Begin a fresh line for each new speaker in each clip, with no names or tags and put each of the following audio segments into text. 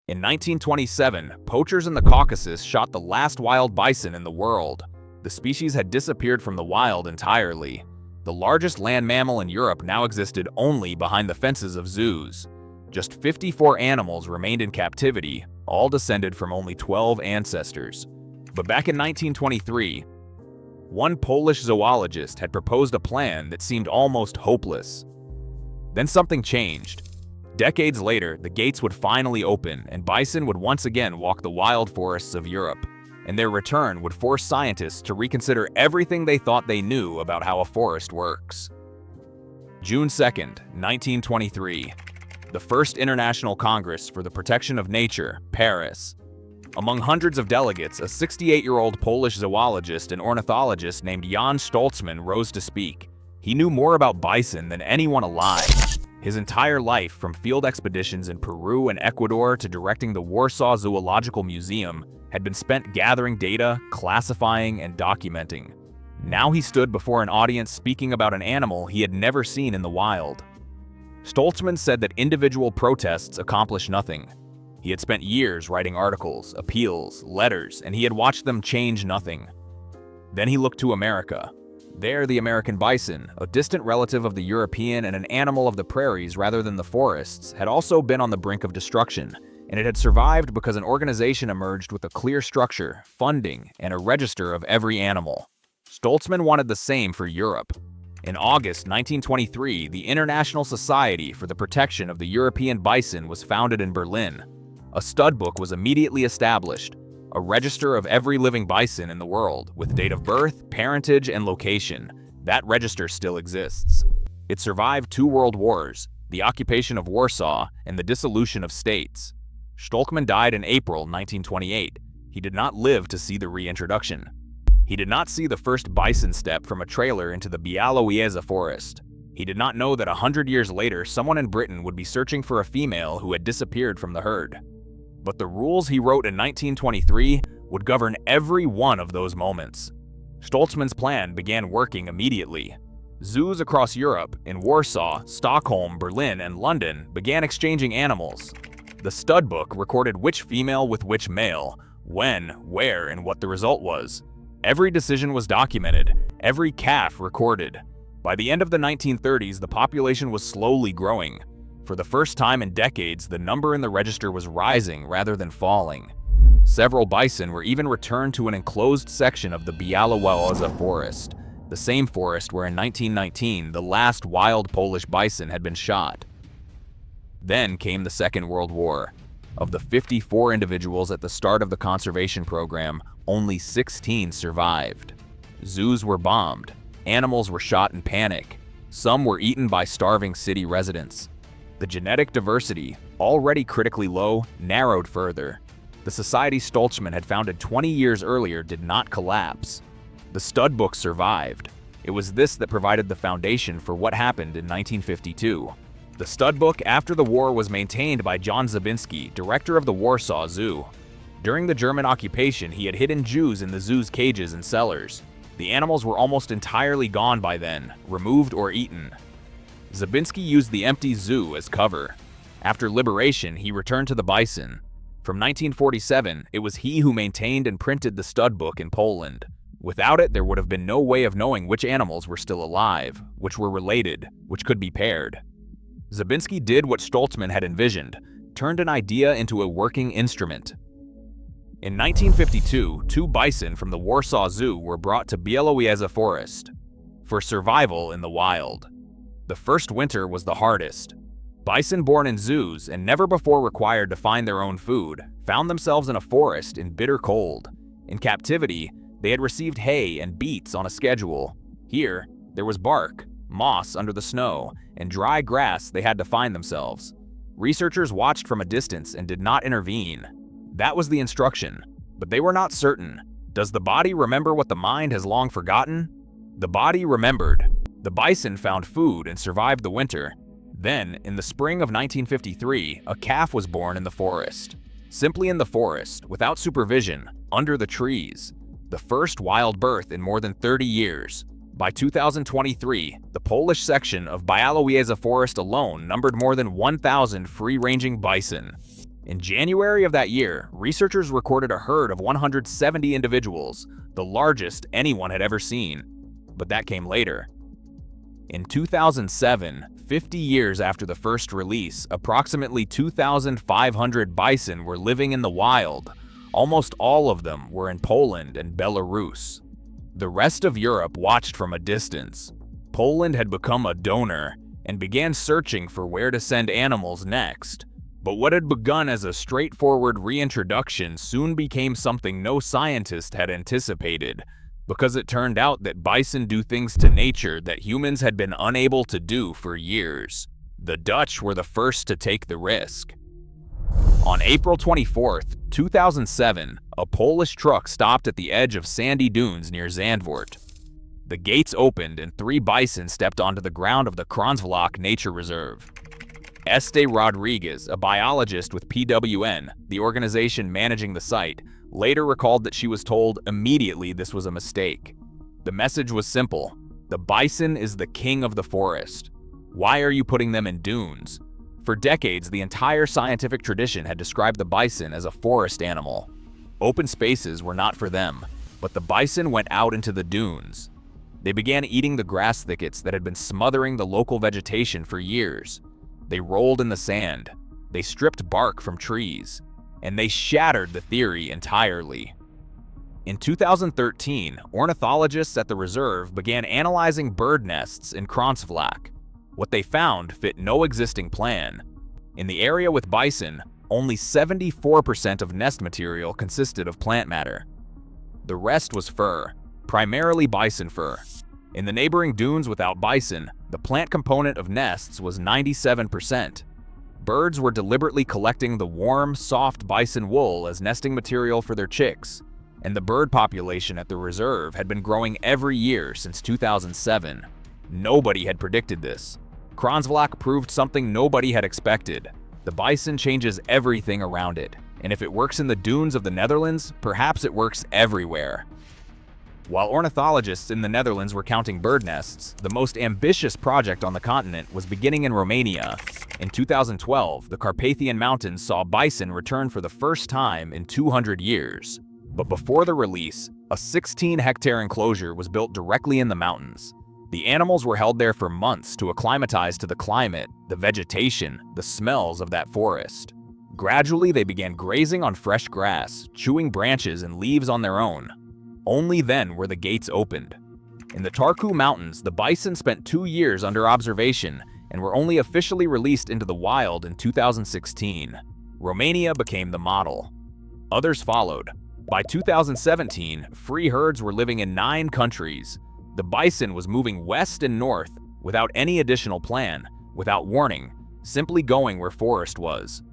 In 1927, poachers in the Caucasus shot the last wild bison in the world. The species had disappeared from the wild entirely. The largest land mammal in Europe now existed only behind the fences of zoos. Just 54 animals remained in captivity, all descended from only 12 ancestors. But back in 1923, one Polish zoologist had proposed a plan that seemed almost hopeless. Then something changed. Decades later, the gates would finally open, and bison would once again walk the wild forests of Europe. And their return would force scientists to reconsider everything they thought they knew about how a forest works. June 2nd, 1923. The First International Congress for the Protection of Nature, Paris. Among hundreds of delegates, a 68-year-old Polish zoologist and ornithologist named Jan Stoltzman rose to speak. He knew more about bison than anyone alive. His entire life, from field expeditions in Peru and Ecuador to directing the Warsaw Zoological Museum, had been spent gathering data, classifying, and documenting. Now he stood before an audience speaking about an animal he had never seen in the wild. Stoltzman said that individual protests accomplished nothing. He had spent years writing articles, appeals, letters, and he had watched them change nothing. Then he looked to America. There, the American bison, a distant relative of the European and an animal of the prairies rather than the forests, had also been on the brink of destruction, and it had survived because an organization emerged with a clear structure, funding, and a register of every animal. Stoltzman wanted the same for Europe. In August 1923, the International Society for the Protection of the European Bison was founded in Berlin. A stud book was immediately established, a register of every living bison in the world, with date of birth, parentage, and location. That register still exists. It survived 2 world wars, the occupation of Warsaw, and the dissolution of states. Stoltzman died in April 1928. He did not live to see the reintroduction. He did not see the first bison step from a trailer into the Białowieża forest. He did not know that 100 years later, someone in Britain would be searching for a female who had disappeared from the herd. But the rules he wrote in 1923 would govern every one of those moments. Stoltzman's plan began working immediately. Zoos across Europe, in Warsaw, Stockholm, Berlin, and London, began exchanging animals. The stud book recorded which female with which male, when, where, and what the result was. Every decision was documented, every calf recorded. By the end of the 1930s, the population was slowly growing. For the first time in decades, the number in the register was rising rather than falling. Several bison were even returned to an enclosed section of the Białowieża forest, the same forest where in 1919 the last wild Polish bison had been shot. Then came the Second World War. Of the 54 individuals at the start of the conservation program, only 16 survived. Zoos were bombed, animals were shot in panic, some were eaten by starving city residents. The genetic diversity, already critically low, narrowed further. The society Stoltzman had founded 20 years earlier did not collapse. The stud book survived. It was this that provided the foundation for what happened in 1952. The stud book after the war was maintained by John Zabinski, director of the Warsaw Zoo. During the German occupation, he had hidden Jews in the zoo's cages and cellars. The animals were almost entirely gone by then, removed or eaten. Zabinski used the empty zoo as cover. After liberation, he returned to the bison. From 1947, it was he who maintained and printed the stud book in Poland. Without it, there would have been no way of knowing which animals were still alive, which were related, which could be paired. Zabinski did what Stoltzman had envisioned, turned an idea into a working instrument. In 1952, 2 bison from the Warsaw Zoo were brought to Białowieża Forest for survival in the wild. The first winter was the hardest. Bison born in zoos and never before required to find their own food found themselves in a forest in bitter cold. In captivity, they had received hay and beets on a schedule. Here, there was bark, moss under the snow, and dry grass they had to find themselves. Researchers watched from a distance and did not intervene. That was the instruction, but they were not certain. Does the body remember what the mind has long forgotten? The body remembered. The bison found food and survived the winter. Then, in the spring of 1953, a calf was born in the forest. Simply in the forest, without supervision, under the trees. The first wild birth in more than 30 years. By 2023, the Polish section of Białowieża Forest alone numbered more than 1,000 free-ranging bison. In January of that year, researchers recorded a herd of 170 individuals, the largest anyone had ever seen. But that came later. In 2007, 50 years after the first release, approximately 2,500 bison were living in the wild. Almost all of them were in Poland and Belarus. The rest of Europe watched from a distance. Poland had become a donor and began searching for where to send animals next. But what had begun as a straightforward reintroduction soon became something no scientist had anticipated, because it turned out that bison do things to nature that humans had been unable to do for years. The Dutch were the first to take the risk. On April 24, 2007, a Polish truck stopped at the edge of sandy dunes near Zandvoort. The gates opened and 3 bison stepped onto the ground of the Kronzvlak Nature Reserve. Este Rodriguez, a biologist with PWN, the organization managing the site, later recalled that she was told immediately this was a mistake. The message was simple: the bison is the king of the forest. Why are you putting them in dunes? For decades, the entire scientific tradition had described the bison as a forest animal. Open spaces were not for them, but the bison went out into the dunes. They began eating the grass thickets that had been smothering the local vegetation for years. They rolled in the sand, they stripped bark from trees, and they shattered the theory entirely. In 2013, ornithologists at the reserve began analyzing bird nests in Kronzvlak. What they found fit no existing plan. In the area with bison, only 74% of nest material consisted of plant matter. The rest was fur, primarily bison fur. In the neighboring dunes without bison, the plant component of nests was 97%. Birds were deliberately collecting the warm, soft bison wool as nesting material for their chicks, and the bird population at the reserve had been growing every year since 2007. Nobody had predicted this. Kronzvlak proved something nobody had expected. The bison changes everything around it, and if it works in the dunes of the Netherlands, perhaps it works everywhere. While ornithologists in the Netherlands were counting bird nests, the most ambitious project on the continent was beginning in Romania. In 2012, the Carpathian Mountains saw bison return for the first time in 200 years. But before the release, a 16-hectare enclosure was built directly in the mountains. The animals were held there for months to acclimatize to the climate, the vegetation, the smells of that forest. Gradually, they began grazing on fresh grass, chewing branches and leaves on their own. Only then were the gates opened. In the Tarku Mountains, the bison spent 2 years under observation and were only officially released into the wild in 2016. Romania became the model. Others followed. By 2017, free herds were living in 9 countries. The bison was moving west and north without any additional plan, without warning, simply going where forest was.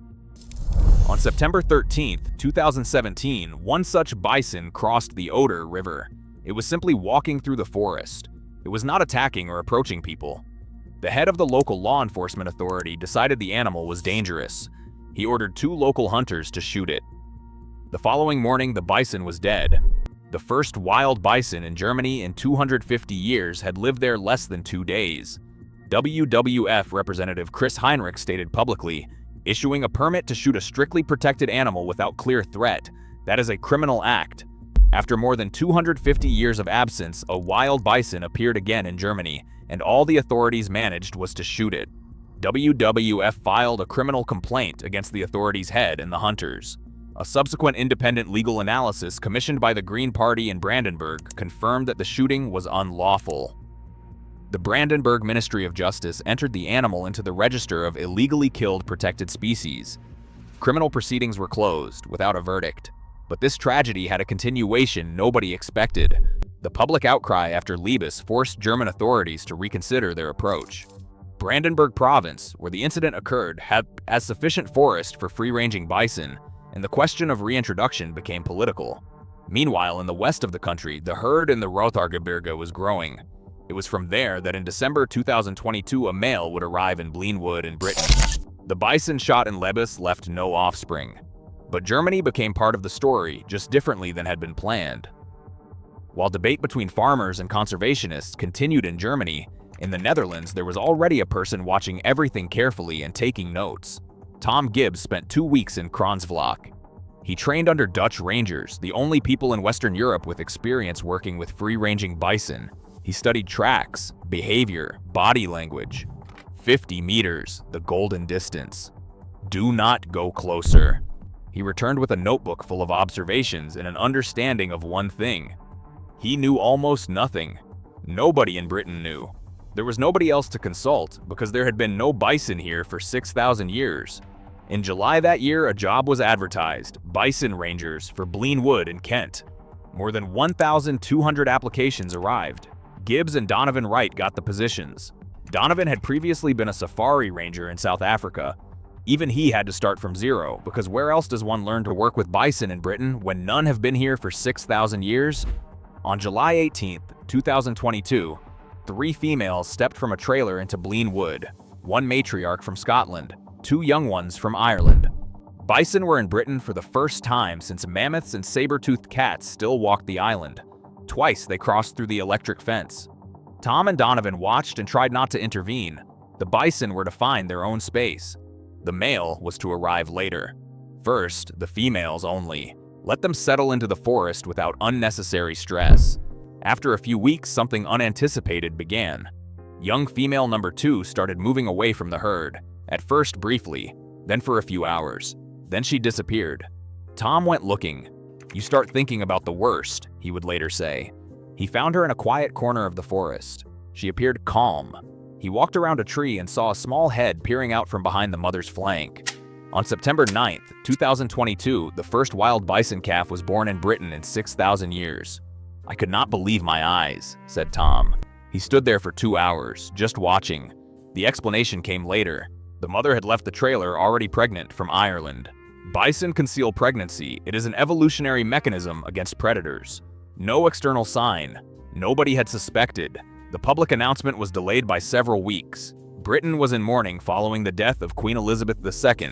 On September 13, 2017, one such bison crossed the Oder River. It was simply walking through the forest. It was not attacking or approaching people. The head of the local law enforcement authority decided the animal was dangerous. He ordered 2 local hunters to shoot it. The following morning, the bison was dead. The first wild bison in Germany in 250 years had lived there less than 2 days. WWF Representative Chris Heinrich stated publicly, "Issuing a permit to shoot a strictly protected animal without clear threat, that is a criminal act." After more than 250 years of absence, a wild bison appeared again in Germany, and all the authorities managed was to shoot it. WWF filed a criminal complaint against the authorities' head and the hunters. A subsequent independent legal analysis commissioned by the Green Party in Brandenburg confirmed that the shooting was unlawful. The Brandenburg Ministry of Justice entered the animal into the register of illegally killed protected species. Criminal proceedings were closed without a verdict. But this tragedy had a continuation nobody expected. The public outcry after Liebes forced German authorities to reconsider their approach. Brandenburg Province, where the incident occurred, has sufficient forest for free-ranging bison, and the question of reintroduction became political. Meanwhile, in the west of the country, the herd in the Rothaargebirge was growing. It was from there that in December 2022 a male would arrive in Bleenwood in Britain. The bison shot in Liebes left no offspring. But Germany became part of the story, just differently than had been planned. While debate between farmers and conservationists continued in Germany, in the Netherlands there was already a person watching everything carefully and taking notes. Tom Gibbs spent 2 weeks in Kronzvlak. He trained under Dutch rangers, the only people in Western Europe with experience working with free-ranging bison. He studied tracks, behavior, body language. 50 meters, the golden distance. Do not go closer. He returned with a notebook full of observations and an understanding of one thing. He knew almost nothing. Nobody in Britain knew. There was nobody else to consult because there had been no bison here for 6,000 years. In July that year, a job was advertised, bison rangers for Blean Wood in Kent. More than 1,200 applications arrived. Gibbs and Donovan Wright got the positions. Donovan had previously been a safari ranger in South Africa. Even he had to start from zero, because where else does one learn to work with bison in Britain when none have been here for 6,000 years? On July 18, 2022, 3 females stepped from a trailer into Blean Wood, 1 matriarch from Scotland, 2 young ones from Ireland. Bison were in Britain for the first time since mammoths and saber-toothed cats still walked the island. Twice they crossed through the electric fence. Tom and Donovan watched and tried not to intervene. The bison were to find their own space. The male was to arrive later. First, the females only. Let them settle into the forest without unnecessary stress. After a few weeks, something unanticipated began. Young female number 2 started moving away from the herd, at first briefly, then for a few hours. Then she disappeared. Tom went looking. You start thinking about the worst, he would later say. He found her in a quiet corner of the forest. She appeared calm. He walked around a tree and saw a small head peering out from behind the mother's flank. On September 9, 2022, the first wild bison calf was born in Britain in 6,000 years. I could not believe my eyes, said Tom. He stood there for 2 hours, just watching. The explanation came later. The mother had left the trailer already pregnant from Ireland. Bison conceal pregnancy. It is an evolutionary mechanism against predators. No external sign. Nobody had suspected. The public announcement was delayed by several weeks. Britain was in mourning following the death of Queen Elizabeth II.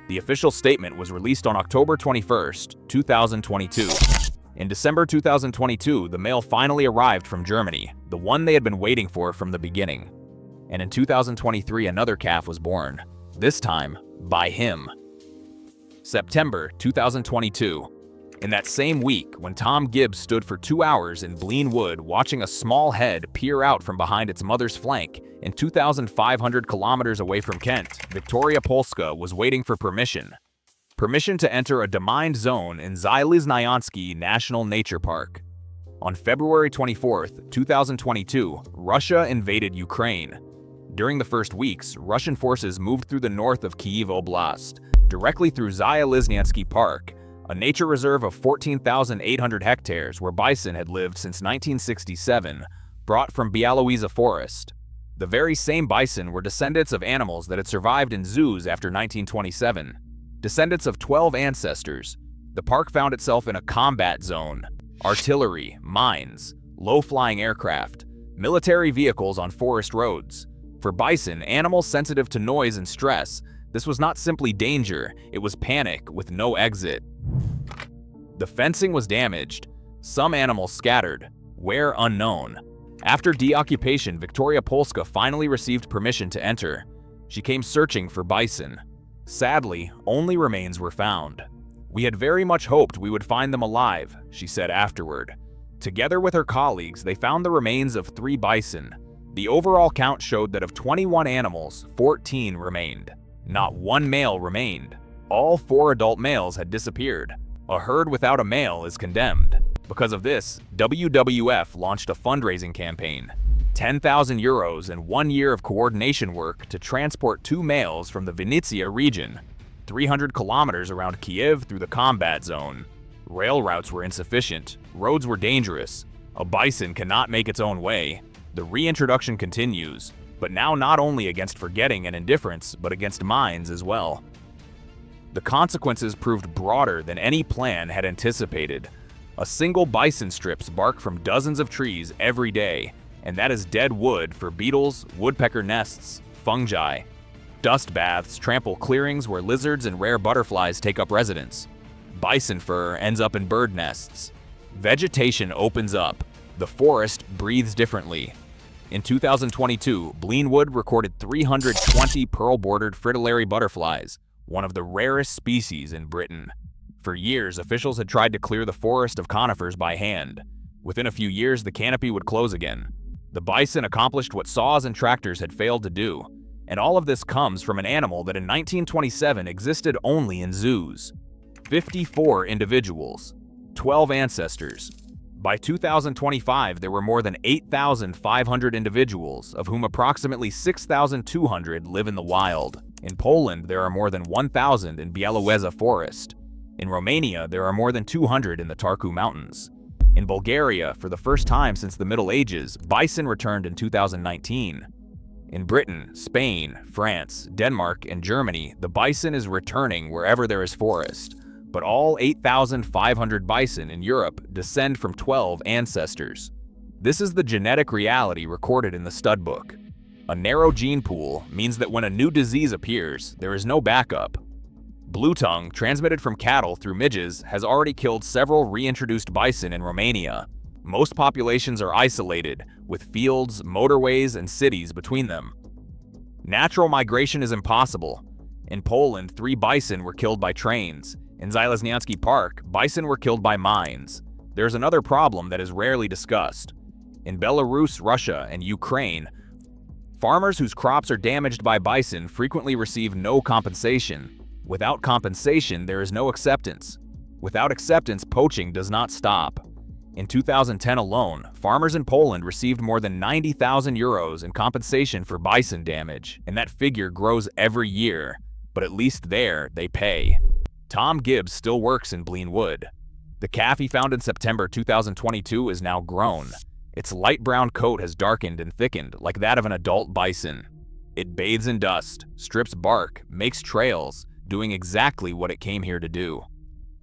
The official statement was released on October 21, 2022. In December 2022, the male finally arrived from Germany, the one they had been waiting for from the beginning. And in 2023, another calf was born, this time by him. September 2022. In that same week, when Tom Gibbs stood for 2 hours in Blean Wood watching a small head peer out from behind its mother's flank, in 2,500 kilometers away from Kent, Victoria Polska was waiting for permission. Permission to enter a domined zone in Zylizhnayansky National Nature Park. On February 24, 2022, Russia invaded Ukraine. During the first weeks, Russian forces moved through the north of Kyiv Oblast, directly through Zylizhnayansky Park, a nature reserve of 14,800 hectares where bison had lived since 1967, brought from Białowieża forest. The very same bison were descendants of animals that had survived in zoos after 1927. Descendants of 12 ancestors. The park found itself in a combat zone. Artillery, mines, low-flying aircraft, military vehicles on forest roads. For bison, animals sensitive to noise and stress, this was not simply danger, it was panic with no exit. The fencing was damaged. Some animals scattered. Where unknown. After deoccupation, Victoria Polska finally received permission to enter. She came searching for bison. Sadly, only remains were found. We had very much hoped we would find them alive, she said afterward. Together with her colleagues, they found the remains of 3 bison. The overall count showed that of 21 animals, 14 remained. Not one male remained. All 4 adult males had disappeared. A herd without a male is condemned. Because of this, WWF launched a fundraising campaign. 10,000 euros and 1 year of coordination work to transport 2 males from the Vinnytsia region, 300 kilometers around Kyiv through the combat zone. Rail routes were insufficient. Roads were dangerous. A bison cannot make its own way. The reintroduction continues, but now not only against forgetting and indifference, but against minds as well. The consequences proved broader than any plan had anticipated. A single bison strips bark from dozens of trees every day, and that is dead wood for beetles, woodpecker nests, fungi. Dust baths trample clearings where lizards and rare butterflies take up residence. Bison fur ends up in bird nests. Vegetation opens up. The forest breathes differently. In 2022, Blean Wood recorded 320 pearl-bordered fritillary butterflies, one of the rarest species in Britain. For years, officials had tried to clear the forest of conifers by hand. Within a few years, the canopy would close again. The bison accomplished what saws and tractors had failed to do, and all of this comes from an animal that in 1927 existed only in zoos. 54 individuals, 12 ancestors. By 2025, there were more than 8,500 individuals, of whom approximately 6,200 live in the wild. In Poland, there are more than 1,000 in Białowieża forest. In Romania, there are more than 200 in the Tarku Mountains. In Bulgaria, for the first time since the Middle Ages, bison returned in 2019. In Britain, Spain, France, Denmark, and Germany, the bison is returning wherever there is forest. But all 8,500 bison in Europe descend from 12 ancestors. This is the genetic reality recorded in the stud book. A narrow gene pool means that when a new disease appears, there is no backup. Blue tongue, transmitted from cattle through midges, has already killed several reintroduced bison in Romania. Most populations are isolated, with fields, motorways, and cities between them. Natural migration is impossible. In Poland, 3 bison were killed by trains. In Zalesniansky Park, bison were killed by mines. There's another problem that is rarely discussed. In Belarus, Russia, and Ukraine, farmers whose crops are damaged by bison frequently receive no compensation. Without compensation, there is no acceptance. Without acceptance, poaching does not stop. In 2010 alone, farmers in Poland received more than 90,000 euros in compensation for bison damage, and that figure grows every year. But at least there, they pay. Tom Gibbs still works in Blean-Wood. The calf he found in September 2022 is now grown. Its light brown coat has darkened and thickened like that of an adult bison. It bathes in dust, strips bark, makes trails, doing exactly what it came here to do.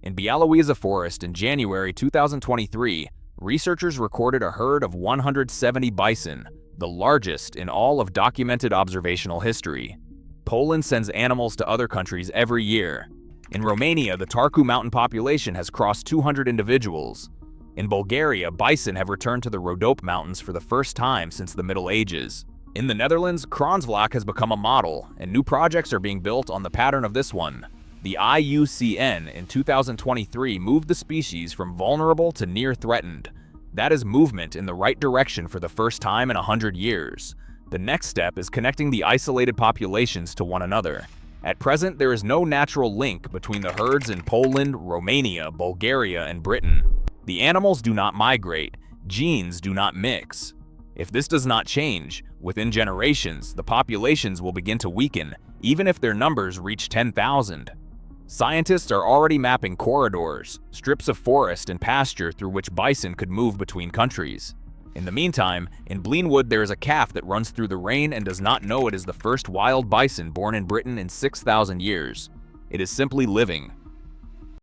In Białowieża Forest in January 2023, researchers recorded a herd of 170 bison, the largest in all of documented observational history. Poland sends animals to other countries every year. In Romania, the Tarku mountain population has crossed 200 individuals. In Bulgaria, bison have returned to the Rhodope Mountains for the first time since the Middle Ages. In the Netherlands, Kronsvlak has become a model, and new projects are being built on the pattern of this one. The IUCN in 2023 moved the species from vulnerable to near threatened. That is movement in the right direction for the first time in 100 years. The next step is connecting the isolated populations to one another. At present, there is no natural link between the herds in Poland, Romania, Bulgaria, and Britain. The animals do not migrate, genes do not mix. If this does not change, within generations, the populations will begin to weaken, even if their numbers reach 10,000. Scientists are already mapping corridors, strips of forest and pasture through which bison could move between countries. In the meantime, in Blean-Wood there is a calf that runs through the rain and does not know it is the first wild bison born in Britain in 6,000 years. It is simply living,